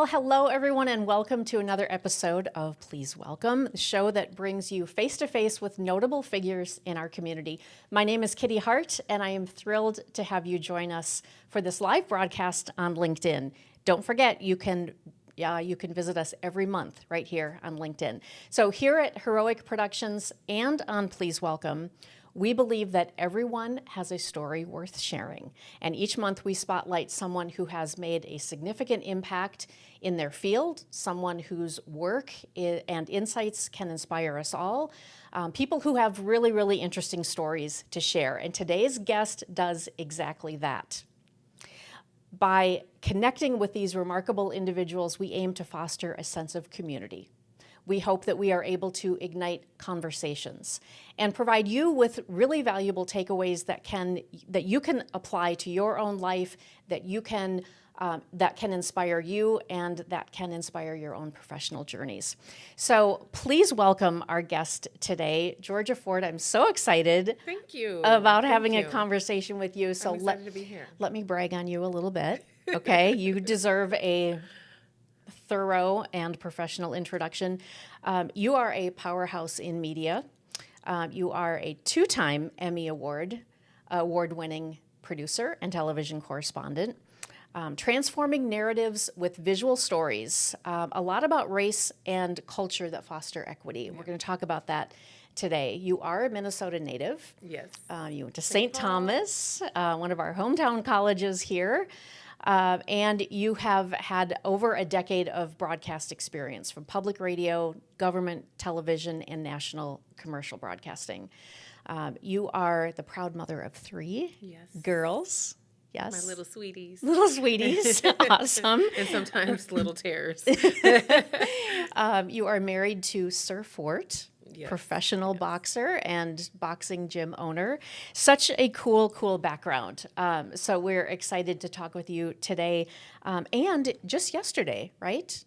hello everyone, and welcome to another episode of Please Welcome, the show that brings you face-to-face with notable figures in our community. My name is Kitty Hart, and I am thrilled to have you join us for this live broadcast on LinkedIn. Don't forget, you can visit us every month right here on LinkedIn. So here at Heroic Productions and on Please Welcome, we believe that everyone has a story worth sharing. And each month we spotlight someone who has made a significant impact in their field, someone whose work and insights can inspire us all, people who have really, really interesting stories to share. And today's guest does exactly that. By connecting with these remarkable individuals, we aim to foster a sense of community. We hope that we are able to ignite conversations and provide you with really valuable takeaways that you can apply to your own life, that can inspire you and that can inspire your own professional journeys. So please welcome our guest today, Georgia Ford. I'm so excited. Thank you. About having a conversation with you. So I'm excited to be here. Let me brag on you a little bit. Okay, you deserve a thorough and professional introduction. You are powerhouse in media. You are a two-time Emmy award-winning producer and television correspondent, transforming narratives with visual stories, a lot about race and culture that foster equity. Yeah. We're going to talk about that today. You are a Minnesota native. Yes. You went to St. Thomas, one of our hometown colleges here. And you have had over a decade of broadcast experience from public radio, government television, and national commercial broadcasting. You are the proud mother of three girls. Yes. My little sweeties. Little sweeties. Awesome. And sometimes little terrors. You are married to Sir Fort. Yes. Professional boxer and boxing gym owner. Such a cool background. So we're excited to talk with you today. And just yesterday, right?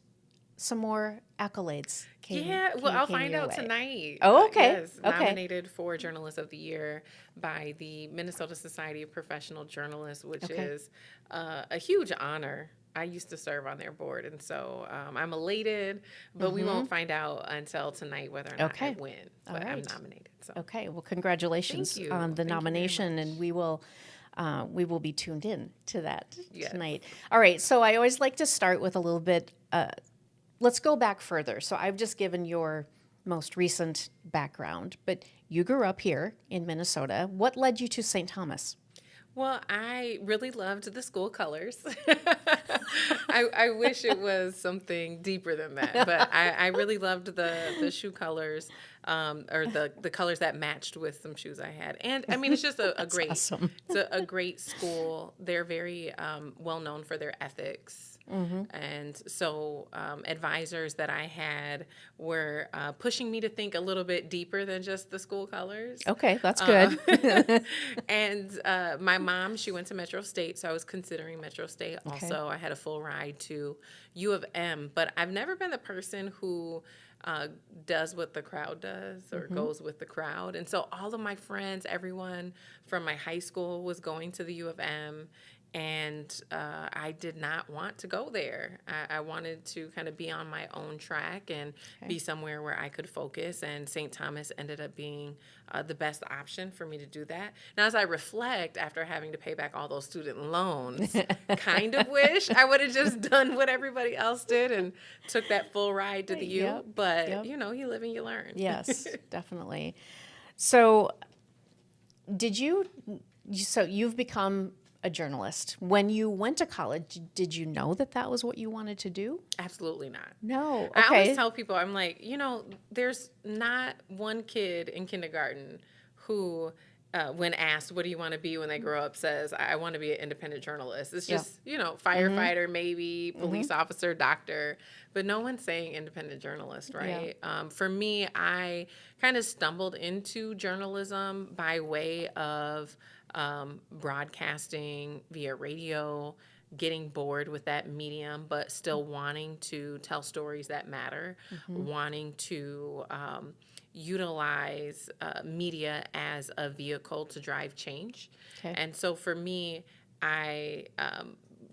Some more accolades I'll find out tonight. Oh, okay. Yes, okay. Nominated for Journalist of the Year by the Minnesota Society of Professional Journalists, which is a huge honor. I used to serve on their board, and so I'm elated, but we won't find out until tonight whether or not I win. But I'm nominated. So. Okay, well, congratulations on the nomination, and we will be tuned in to that tonight. All right, so I always like to start with a little bit. Let's go back further. So I've just given your most recent background, but you grew up here in Minnesota. What led you to St. Thomas? Well, I really loved the school colors. I wish it was something deeper than that, but I really loved the shoe colors, or the colors that matched with some shoes I had. And I mean, it's just a great, awesome. It's a great school. They're very well known for their ethics. Mm-hmm. And so advisors that I had were pushing me to think a little bit deeper than just the school colors. Okay, that's good. And my mom, she went to Metro State, so I was considering Metro State. Okay. Also, I had a full ride to U of M, but I've never been the person who does what the crowd does or goes with the crowd. And so all of my friends, everyone from my high school was going to the U of M. And I did not want to go there. I wanted to kind of be on my own track and be somewhere where I could focus. And St. Thomas ended up being the best option for me to do that. Now, as I reflect, after having to pay back all those student loans, kind of wish I would have just done what everybody else did and took that full ride to the U. Yep. But, you know, you live and you learn. Yes, definitely. So you've become a journalist. When you went to college, did you know that was what you wanted to do? Absolutely not. No. Okay. I always tell people, I'm like, you know, there's not one kid in kindergarten who, when asked, what do you want to be when they grow up, says, I want to be an independent journalist. It's just, you know, firefighter, maybe, police officer, doctor, but no one's saying independent journalist, right? Yeah. For me, I kind of stumbled into journalism by way of broadcasting via radio, getting bored with that medium, but still wanting to tell stories that matter, wanting to utilize media as a vehicle to drive change. Okay. And so for me, I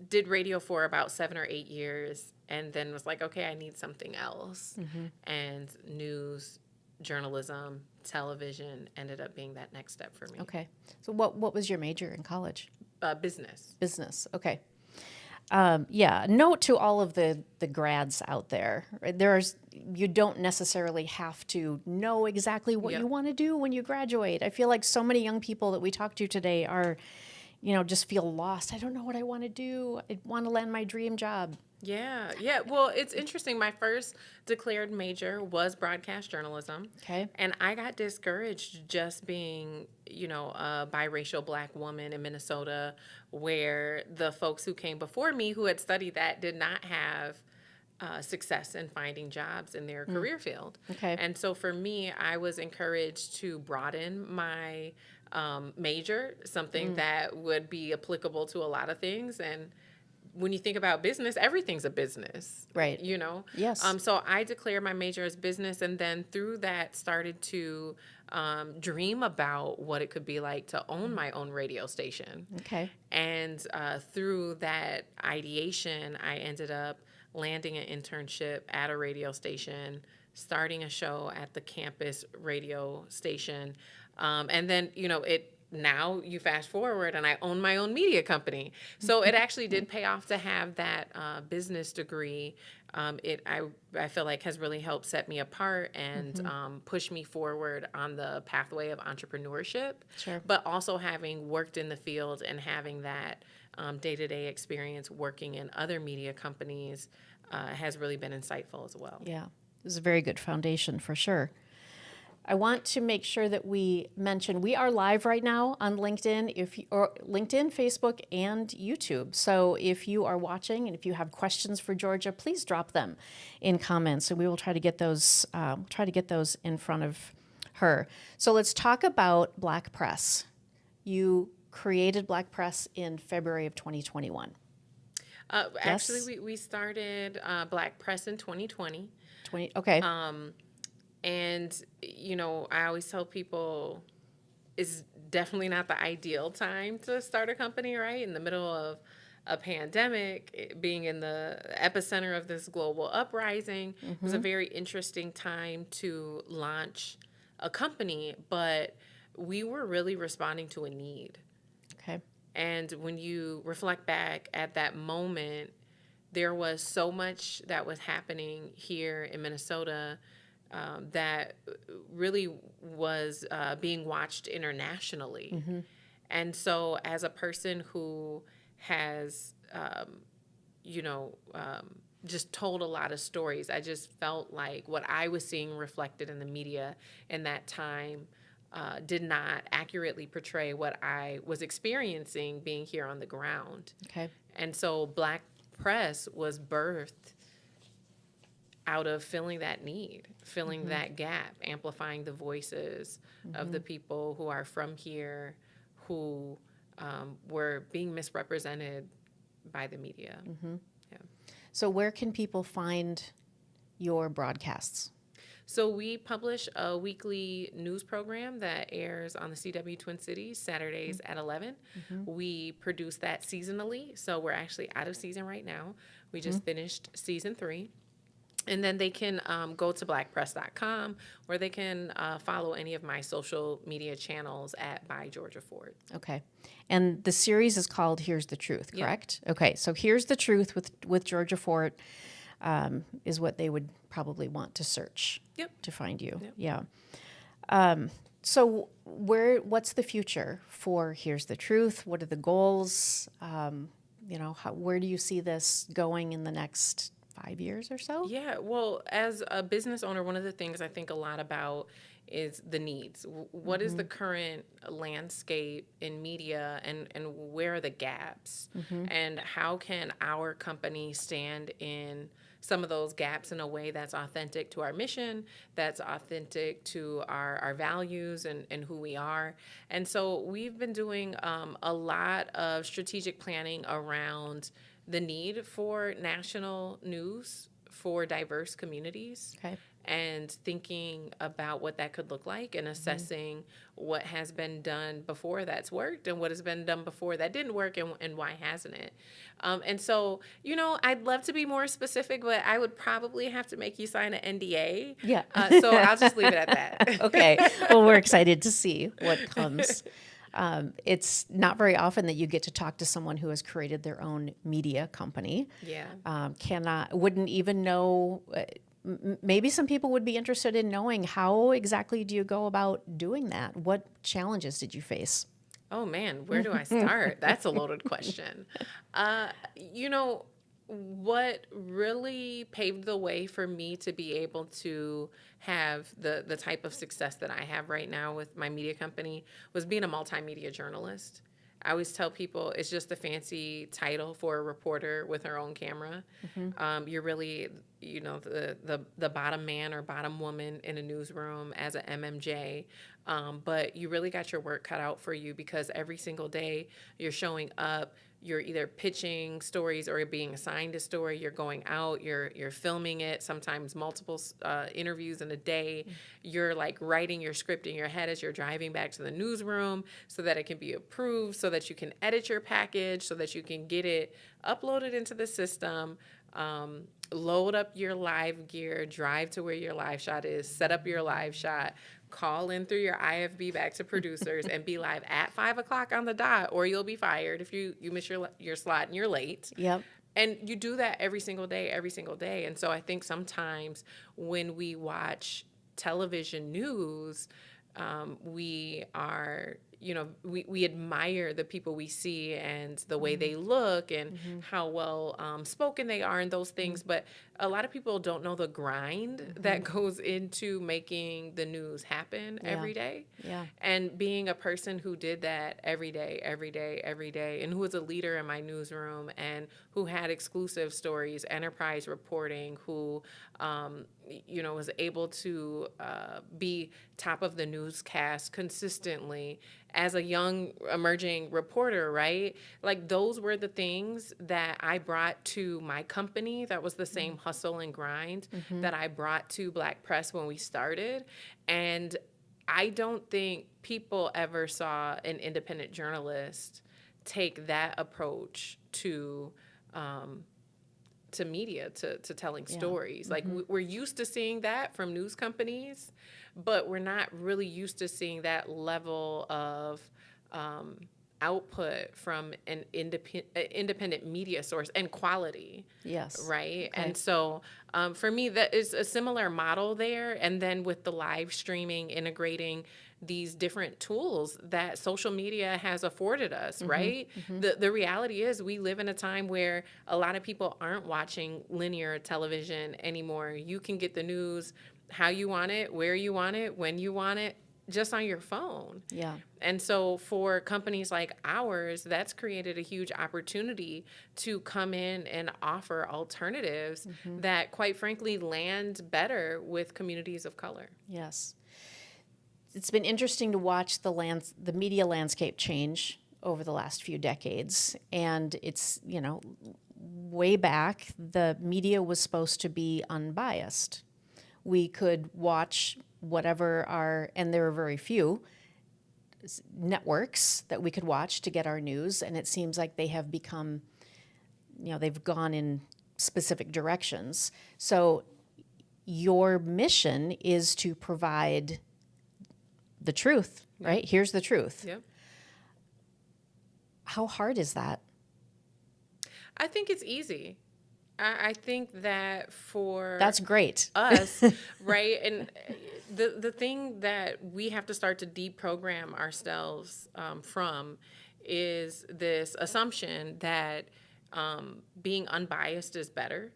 did radio for about 7 or 8 years. and then was like, okay, I need something else. And news, journalism, television ended up being that next step for me. Okay. So what was your major in college? Business. Business. Okay. Yeah. Note to all of the grads out there. Right? You don't necessarily have to know exactly what Yep. you want to do when you graduate. I feel like so many young people that we talk to today are, just feel lost. I don't know what I want to do. I want to land my dream job. Yeah, yeah. Well, it's interesting. My first declared major was broadcast journalism. Okay. And I got discouraged just being, a biracial Black woman in Minnesota, where the folks who came before me who had studied that did not have success in finding jobs in their career field. Okay. And so for me, I was encouraged to broaden my major, something that would be applicable to a lot of things. And when you think about business, everything's a business, Right. Yes. So I declared my major as business, and then through that started to dream about what it could be like to own my own radio station. Okay. And through that ideation, I ended up landing an internship at a radio station, starting a show at the campus radio station. And then, now you fast forward and I own my own media company. So it actually did pay off to have that business degree. I feel like has really helped set me apart and push me forward on the pathway of entrepreneurship. Sure. But also having worked in the field and having that day-to-day experience working in other media companies has really been insightful as well. Yeah. This is a very good foundation for sure. I want to make sure that we mention we are live right now on LinkedIn, LinkedIn, Facebook, and YouTube. So if you are watching and if you have questions for Georgia, please drop them in comments, and we will try to get those in front of her. So let's talk about Black Press. You created Black Press in February of 2021. Actually, we started Black Press in 2020. Okay. And, I always tell people it's definitely not the ideal time to start a company, right? In the middle of a pandemic, being in the epicenter of this global uprising, it was a very interesting time to launch a company, but we were really responding to a need. Okay. And when you reflect back at that moment, there was so much that was happening here in Minnesota that really was being watched internationally. And so as a person who has, just told a lot of stories, I just felt like what I was seeing reflected in the media in that time did not accurately portray what I was experiencing being here on the ground. Okay. And so Black Press was birthed out of filling that need, filling that gap, amplifying the voices of the people who are from here, who were being misrepresented by the media. Yeah. So where can people find your broadcasts? So we publish a weekly news program that airs on the CW Twin Cities Saturdays at 11. We produce that seasonally, so we're actually out of season right now. We just finished season 3. And then they can go to blackpress.com, or they can follow any of my social media channels at By Georgia Ford. Okay. And the series is called Here's the Truth, correct? Yep. Okay. So Here's the Truth with Georgia Ford is what they would probably want to search to find you. Yep. Yeah. So what's the future for Here's the Truth? What are the goals? Where do you see this going in the next 5 years or so? Yeah, well, as a business owner, one of the things I think a lot about is the needs. What is the current landscape in media, and where are the gaps? And how can our company stand in some of those gaps in a way that's authentic to our mission, that's authentic to our values and who we are? And so we've been doing a lot of strategic planning around the need for national news for diverse communities. Okay. And thinking about what that could look like and assessing what has been done before that's worked and what has been done before that didn't work and why hasn't it. And so, I'd love to be more specific, but I would probably have to make you sign an NDA. Yeah. So I'll just leave it at that. Okay. Well, we're excited to see what comes. It's not very often that you get to talk to someone who has created their own media company. Yeah. Wouldn't even know. Maybe some people would be interested in knowing how exactly do you go about doing that? What challenges did you face? Oh man, where do I start? That's a loaded question. You know, what really paved the way for me to be able to have the type of success that I have right now with my media company was being a multimedia journalist. I always tell people it's just a fancy title for a reporter with her own camera. You're really, the bottom man or bottom woman in a newsroom as an MMJ. But you really got your work cut out for you because every single day you're showing up, you're either pitching stories or you're being assigned a story, you're going out, you're filming it, sometimes multiple interviews in a day. You're like writing your script in your head as you're driving back to the newsroom so that it can be approved, so that you can edit your package, so that you can get it uploaded into the system. Load up your live gear, drive to where your live shot is, set up your live shot, call in through your IFB back to producers and be live at 5:00 on the dot, or you'll be fired if you miss your slot and you're late. Yep. And you do that every single day. And so I think sometimes when we watch television news, we are, we admire the people we see and the way they look and how well spoken they are and those things. But a lot of people don't know the grind that goes into making the news happen every day. Yeah. And being a person who did that every day, and who was a leader in my newsroom and who had exclusive stories, enterprise reporting, who, was able to be top of the newscast consistently as a young emerging reporter, right? Like those were the things that I brought to my company. That was the same hustle and grind that I brought to Black Press when we started. And I don't think people ever saw an independent journalist take that approach to media, to telling stories. Like we're used to seeing that from news companies, but we're not really used to seeing that level of output from an independent media source and quality. Yes. Right. Okay. And so for me, that is a similar model there. And then with the live streaming, integrating these different tools that social media has afforded us, right? The reality is we live in a time where a lot of people aren't watching linear television anymore. You can get the news how you want it, where you want it, when you want it, just on your phone. Yeah. And so for companies like ours, that's created a huge opportunity to come in and offer alternatives that, quite frankly, land better with communities of color. Yes. It's been interesting to watch the media landscape change over the last few decades. And it's, way back, the media was supposed to be unbiased. We could watch whatever and there are very few networks that we could watch to get our news. And it seems like they have become, they've gone in specific directions. So your mission is to provide the truth, right? Here's the truth. Yep. How hard is that? I think it's easy. I think that for That's great. us, right? And the thing that we have to start to deprogram ourselves from is this assumption that being unbiased is better.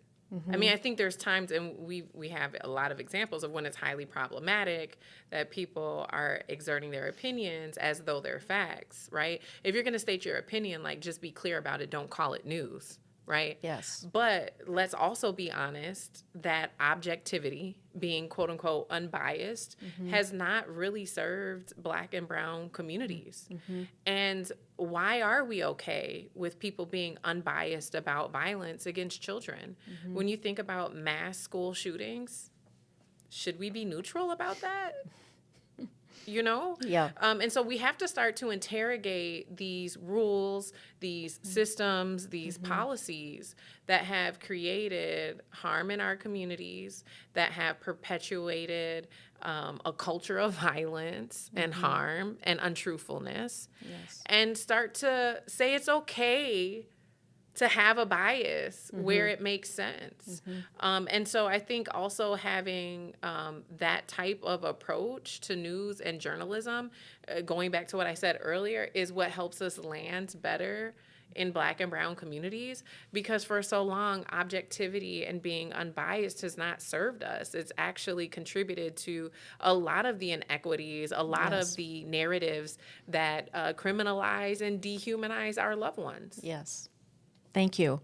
I mean, I think there's times, and we have a lot of examples of when it's highly problematic that people are exerting their opinions as though they're facts, right? If you're going to state your opinion, like just be clear about it. Don't call it news. right? Yes. But let's also be honest that objectivity, being quote unquote unbiased, has not really served Black and brown communities. And why are we okay with people being unbiased about violence against children? When you think about mass school shootings, should we be neutral about that? You know? Yeah. And so we have to start to interrogate these rules, these systems, these policies that have created harm in our communities, that have perpetuated a culture of violence and harm and untruthfulness, Yes. and start to say it's okay to have a bias where it makes sense. And so I think also having that type of approach to news and journalism, going back to what I said earlier, is what helps us land better in Black and brown communities, because for so long, objectivity and being unbiased has not served us. It's actually contributed to a lot of the inequities, a lot Yes. of the narratives that criminalize and dehumanize our loved ones. Yes. Thank you.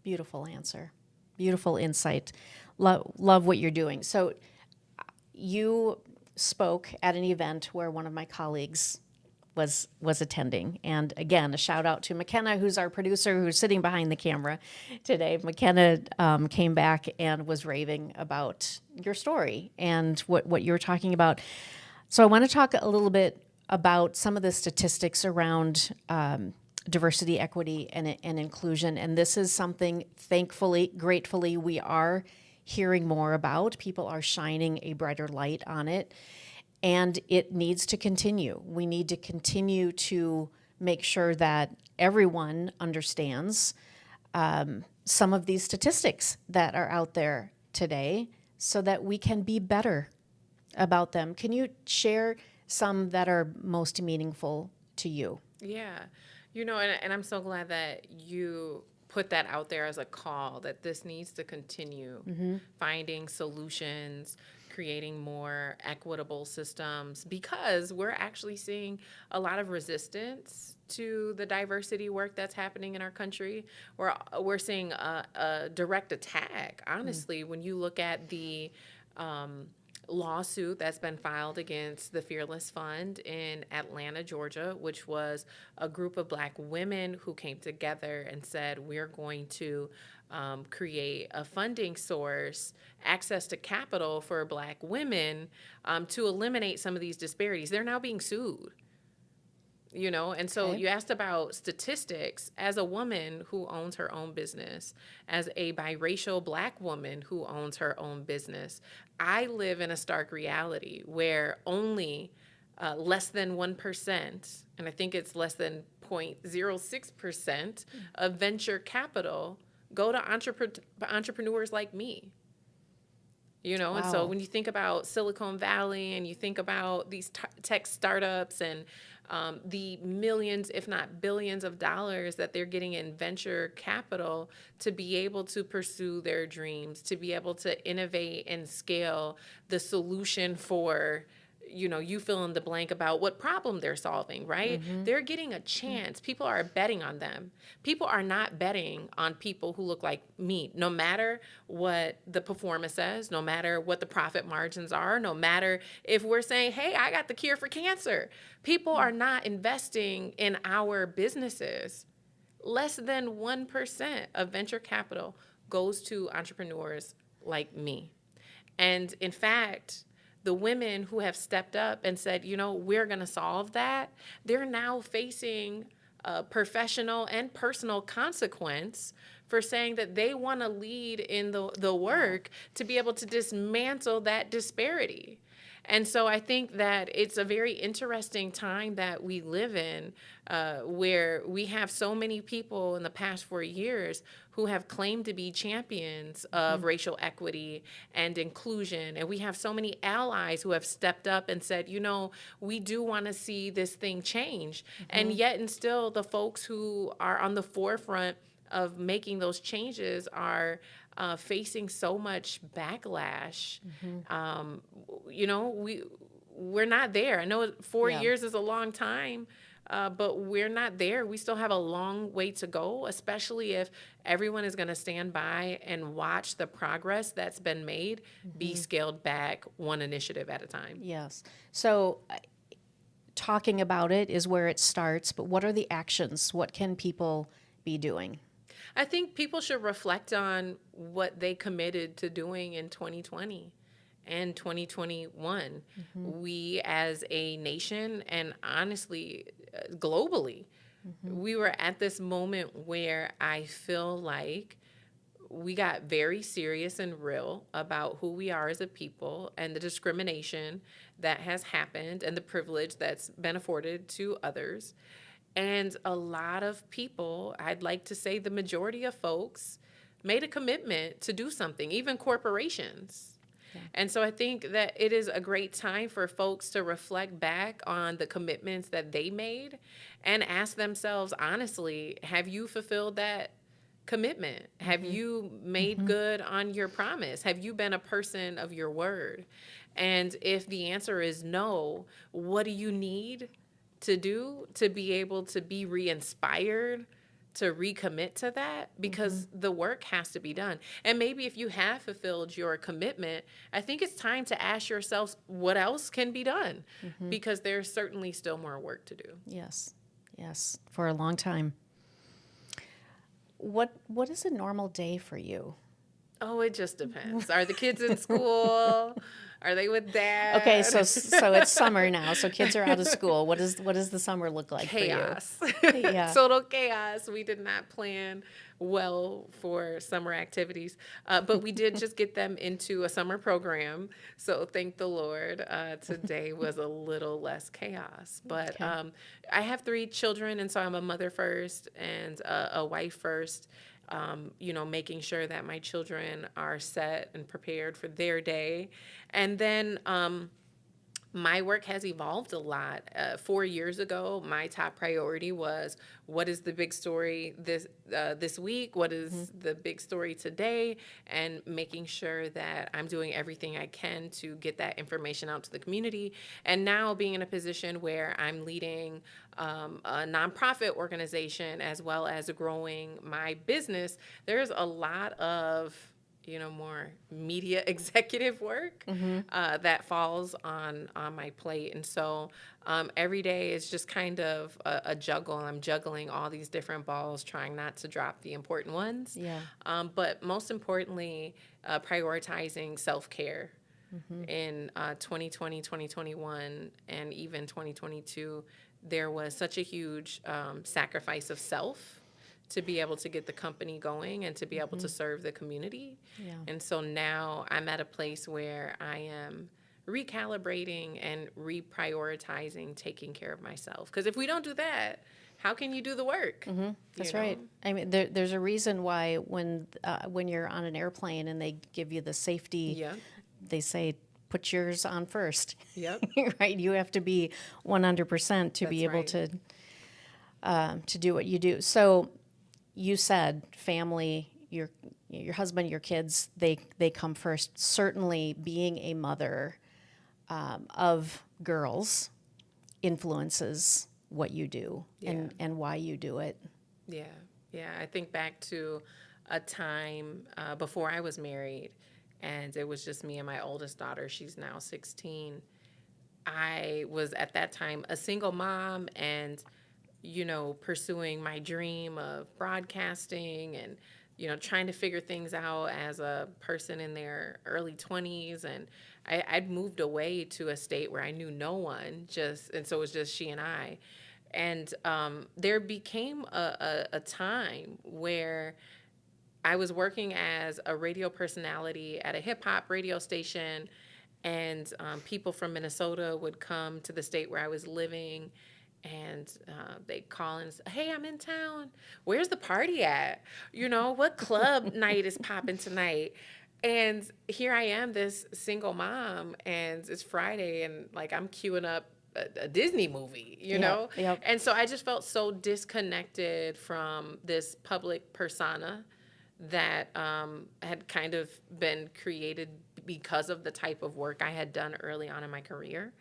Beautiful answer. Beautiful insight. Love what you're doing. So you spoke at an event where one of my colleagues was attending. And again, a shout out to McKenna, who's our producer, who's sitting behind the camera today. McKenna came back and was raving about your story and what you're talking about. So I want to talk a little bit about some of the statistics around diversity, equity, and inclusion. And this is something, thankfully, gratefully, we are hearing more about. People are shining a brighter light on it. And it needs to continue. We need to continue to make sure that everyone understands some of these statistics that are out there today so that we can be better about them. Can you share some that are most meaningful to you? Yeah. And I'm so glad that you put that out there as a call, that this needs to continue, finding solutions, creating more equitable systems, because we're actually seeing a lot of resistance to the diversity work that's happening in our country. We're seeing a direct attack, honestly, when you look at the lawsuit that's been filed against the Fearless Fund in Atlanta, Georgia, which was a group of Black women who came together and said, we're going to create a funding source, access to capital for Black women to eliminate some of these disparities. They're now being sued. And so Okay. you asked about statistics. As a woman who owns her own business, as a biracial Black woman who owns her own business, I live in a stark reality where only less than 1%, and I think it's less than 0.06% of venture capital go to entrepreneurs like me. And so Wow. when you think about Silicon Valley and you think about these tech startups and the millions, if not billions of dollars that they're getting in venture capital to be able to pursue their dreams, to be able to innovate and scale the solution for, you fill in the blank about what problem they're solving, right? They're getting a chance. People are betting on them. People are not betting on people who look like me, no matter what the performance says, no matter what the profit margins are, no matter if we're saying, hey, I got the cure for cancer. People are not investing in our businesses. Less than 1% of venture capital goes to entrepreneurs like me. And in fact, the women who have stepped up and said, we're going to solve that, they're now facing professional and personal consequence for saying that they want to lead in the work to be able to dismantle that disparity. And so I think that it's a very interesting time that we live in, where we have so many people in the past 4 years who have claimed to be champions of racial equity and inclusion. And we have so many allies who have stepped up and said, we do want to see this thing change. And yet and still the folks who are on the forefront of making those changes are facing so much backlash. We're not there. I know 4 Yeah. years is a long time, but we're not there. We still have a long way to go, especially if everyone is going to stand by and watch the progress that's been made be scaled back one initiative at a time. Yes. So talking about it is where it starts, but what are the actions? What can people be doing? I think people should reflect on what they committed to doing in 2020 and 2021. We as a nation, and honestly, globally, we were at this moment where I feel like we got very serious and real about who we are as a people and the discrimination that has happened and the privilege that's been afforded to others. And a lot of people, I'd like to say the majority of folks, made a commitment to do something, even corporations. And so I think that it is a great time for folks to reflect back on the commitments that they made and ask themselves, honestly, have you fulfilled that commitment? Have you made good on your promise? Have you been a person of your word? And if the answer is no, what do you need to do to be able to be re-inspired to recommit to that? Because the work has to be done. And maybe if you have fulfilled your commitment, I think it's time to ask yourselves what else can be done, because there's certainly still more work to do. Yes. Yes. For a long time. What is a normal day for you? Oh, it just depends. Are the kids in school? Are they with dad? Okay, so it's summer now. So kids are out of school. What does the summer look like Chaos. for you? Yeah. Total chaos. We did not plan well for summer activities, but we did just get them into a summer program. So thank the Lord. Today was a little less chaos. But I have 3 children, and so I'm a mother first and a wife first. Making sure that my children are set and prepared for their day. And then my work has evolved a lot. 4 years ago, my top priority was, what is the big story this week? What is the big story today? And making sure that I'm doing everything I can to get that information out to the community. And now being in a position where I'm leading a nonprofit organization as well as growing my business, there's a lot of more media executive work that falls on my plate. And so every day is just kind of a juggle. I'm juggling all these different balls, trying not to drop the important ones. Yeah. But most importantly, prioritizing self-care. In 2020, 2021, and even 2022, there was such a huge sacrifice of self to be able to get the company going and to be able to serve the community. Yeah. And so now I'm at a place where I am recalibrating and reprioritizing taking care of myself. Because if we don't do that, how can you do the work? That's right. I mean, there's a reason why when you're on an airplane and they give you the safety, they say, put yours on first. Yep. Right? You have to be 100% to be able to do what you do. So you said family, your husband, your kids, they come first. Certainly being a mother of girls influences what you do and why you do it. Yeah. I think back to a time before I was married, and it was just me and my oldest daughter. She's now 16. I was at that time a single mom and pursuing my dream of broadcasting and, trying to figure things out as a person in their early 20s. And I'd moved away to a state where I knew no one, and so it was just she and I. And there became a time where I was working as a radio personality at a hip-hop radio station, and people from Minnesota would come to the state where I was living, and they'd call and say, hey, I'm in town. Where's the party at? What club night is popping tonight? And here I am, this single mom, and it's Friday, and I'm queuing up a Disney movie, know? Yep. And so I just felt so disconnected from this public persona that had kind of been created because of the type of work I had done early on in my career.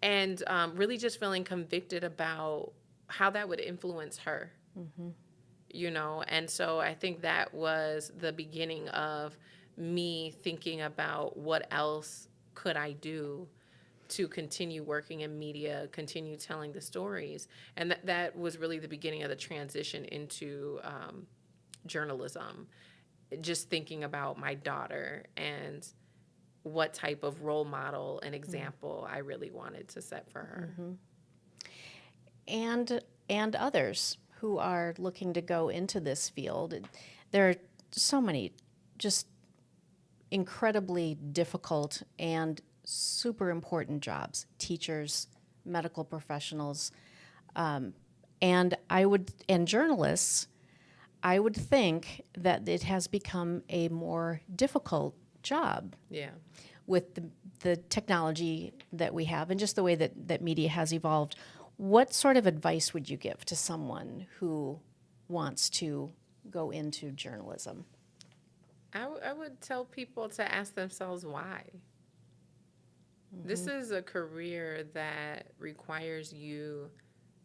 And really just feeling convicted about how that would influence her, and so I think that was the beginning of me thinking about what else could I do to continue working in media, continue telling the stories. And that was really the beginning of the transition into journalism, just thinking about my daughter and what type of role model and example I really wanted to set for her. And others who are looking to go into this field. There are so many just incredibly difficult and super important jobs: teachers, medical professionals, and journalists. I would think that it has become a more difficult job Yeah. with the technology that we have and just the way that media has evolved. What sort of advice would you give to someone who wants to go into journalism? I would tell people to ask themselves why. This is a career that requires you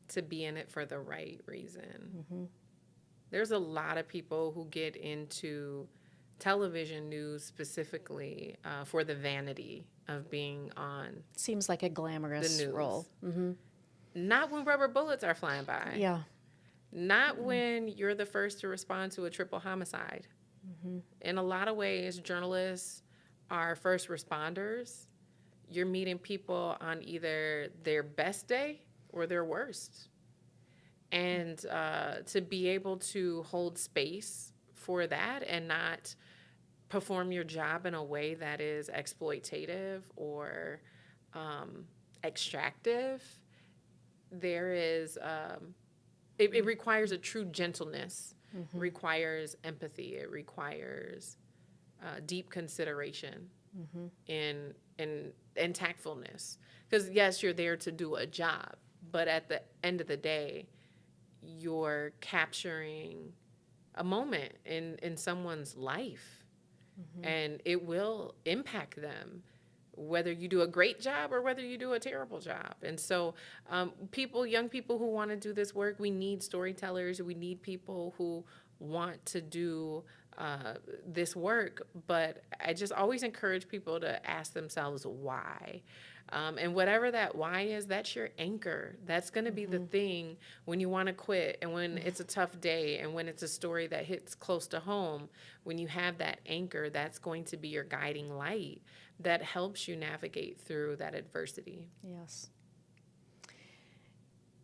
to be in it for the right reason. There's a lot of people who get into television news specifically for the vanity of being on Seems like a the glamorous news. role. Not when rubber bullets are flying by. Yeah. Not when you're the first to respond to a triple homicide. In a lot of ways, journalists are first responders. You're meeting people on either their best day or their worst. And to be able to hold space for that and not perform your job in a way that is exploitative or extractive, there is, it requires a true gentleness, requires empathy, it requires deep consideration and tactfulness. Because yes, you're there to do a job, but at the end of the day, you're capturing a moment in someone's life, and it will impact them, whether you do a great job or whether you do a terrible job. And so young people who want to do this work, we need storytellers, we need people who want to do this work, but I just always encourage people to ask themselves why. And whatever that why is, that's your anchor. That's going to be the thing when you want to quit and when it's a tough day and when it's a story that hits close to home. When you have that anchor, that's going to be your guiding light that helps you navigate through that adversity. Yes.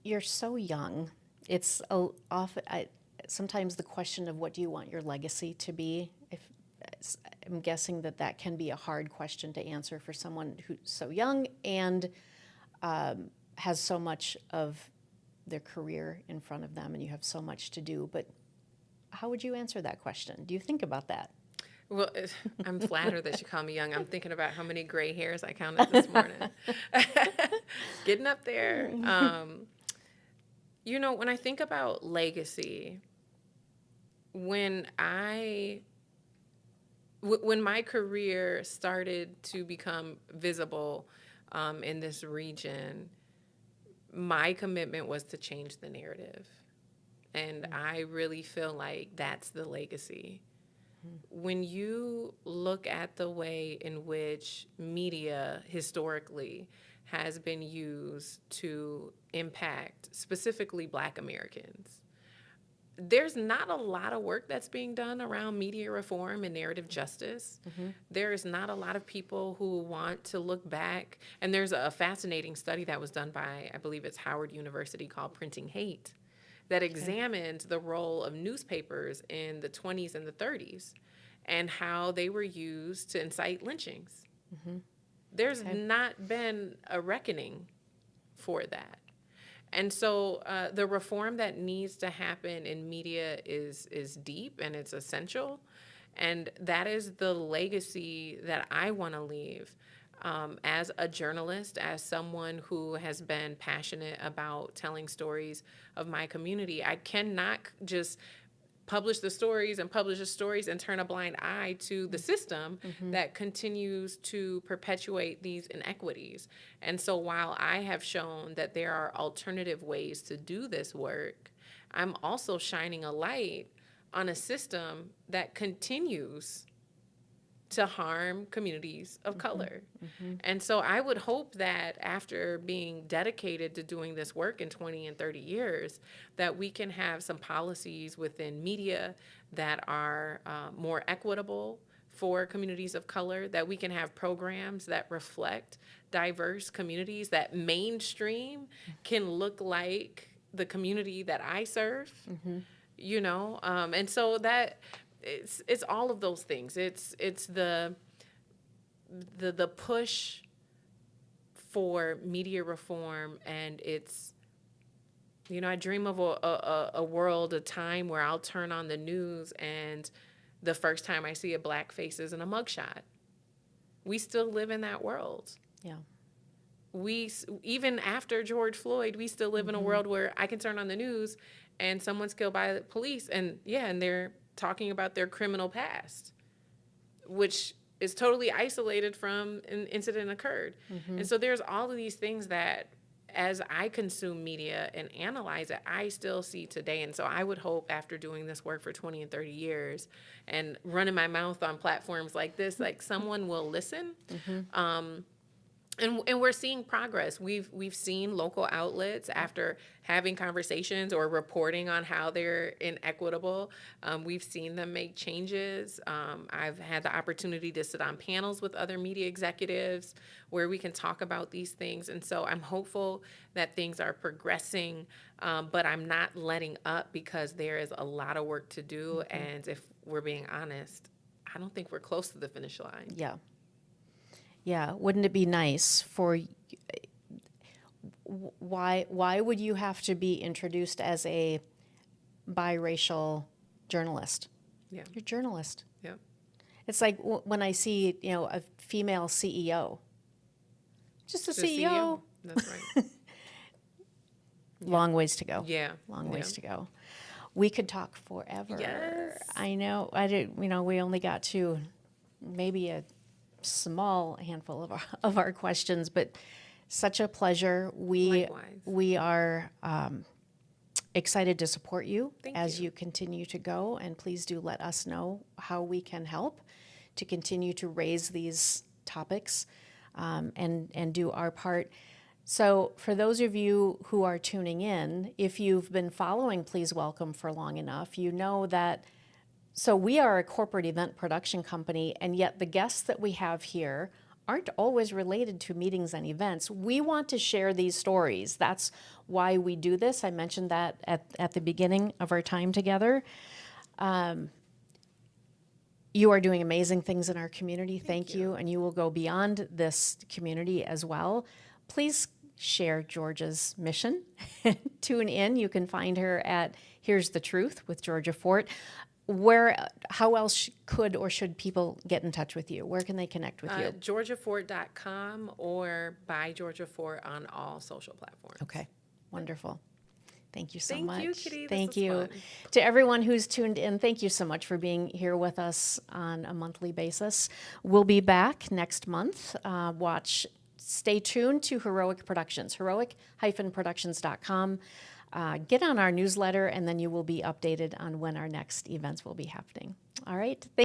You're so young. It's sometimes the question of what do you want your legacy to be. I'm guessing that can be a hard question to answer for someone who's so young and has so much of their career in front of them, and you have so much to do. But how would you answer that question? Do you think about that? Well, I'm flattered that you call me young. I'm thinking about how many gray hairs I counted this morning. Getting up there. When I think about legacy, when my career started to become visible in this region, my commitment was to change the narrative. And I really feel like that's the legacy. When you look at the way in which media historically has been used to impact specifically Black Americans, there's not a lot of work that's being done around media reform and narrative justice. There is not a lot of people who want to look back. And there's a fascinating study that was done by, I believe it's Howard University, called Printing Hate, that examined the role of newspapers in the 20s and the 30s and how they were used to incite lynchings. There's not been a reckoning for that. And so the reform that needs to happen in media is deep and it's essential. And that is the legacy that I want to leave as a journalist, as someone who has been passionate about telling stories of my community. I cannot just publish the stories and turn a blind eye to the system that continues to perpetuate these inequities. And so while I have shown that there are alternative ways to do this work, I'm also shining a light on a system that continues to harm communities of color. And so I would hope that after being dedicated to doing this work in 20 and 30 years, that we can have some policies within media that are more equitable for communities of color, that we can have programs that reflect diverse communities, that mainstream can look like the community that I serve, you know? And so that it's all of those things. It's the push for media reform, and it's, you know, I dream of a world, a time where I'll turn on the news and the first time I see a black face is in a mugshot. We still live in that world. Yeah. We, even after George Floyd, we still live in a world where I can turn on the news and someone's killed by the police, and they're talking about their criminal past, which is totally isolated from an incident occurred. And so there's all of these things that, as I consume media and analyze it, I still see today. And so I would hope, after doing this work for 20 and 30 years and running my mouth on platforms like this, like someone will listen. And we're seeing progress. We've seen local outlets, after having conversations or reporting on how they're inequitable, we've seen them make changes. I've had the opportunity to sit on panels with other media executives where we can talk about these things. And so I'm hopeful that things are progressing, but I'm not letting up, because there is a lot of work to do. And if we're being honest, I don't think we're close to the finish line. Yeah. Yeah, wouldn't it be nice for, why would you have to be introduced as a biracial journalist? Yeah. You're a journalist. Yeah. It's like when I see, you know, a female CEO. Just a CEO. That's right. Long ways to go. Yeah. Long ways to go. We could talk forever. Yes. I know. We only got to maybe a small handful of our questions, but such a pleasure. Likewise. We are excited to support you as you. you continue to go, and please do let us know how we can help to continue to raise these topics, and do our part. So for those of you who are tuning in, if you've been following Please Welcome for long enough, you know that. So we are a corporate event production company, and yet the guests that we have here aren't always related to meetings and events. We want to share these stories. That's why we do this. I mentioned that at the beginning of our time together. You are doing amazing things in our community. Thank you. And you will go beyond this community as well. Please share Georgia's mission. Tune in. You can find her at Here's the Truth with Georgia Fort. How else could or should people get in touch with you? Where can they connect with you? GeorgiaFort.com or by Georgia Fort on all social platforms. Okay, wonderful. Thank you so Thank much. you, Kitty. Thank This was you. fun. To everyone who's tuned in, thank you so much for being here with us on a monthly basis. We'll be back next month. Stay tuned to Heroic Productions, heroic-productions.com. Get on our newsletter, and then you will be updated on when our next events will be happening. All right.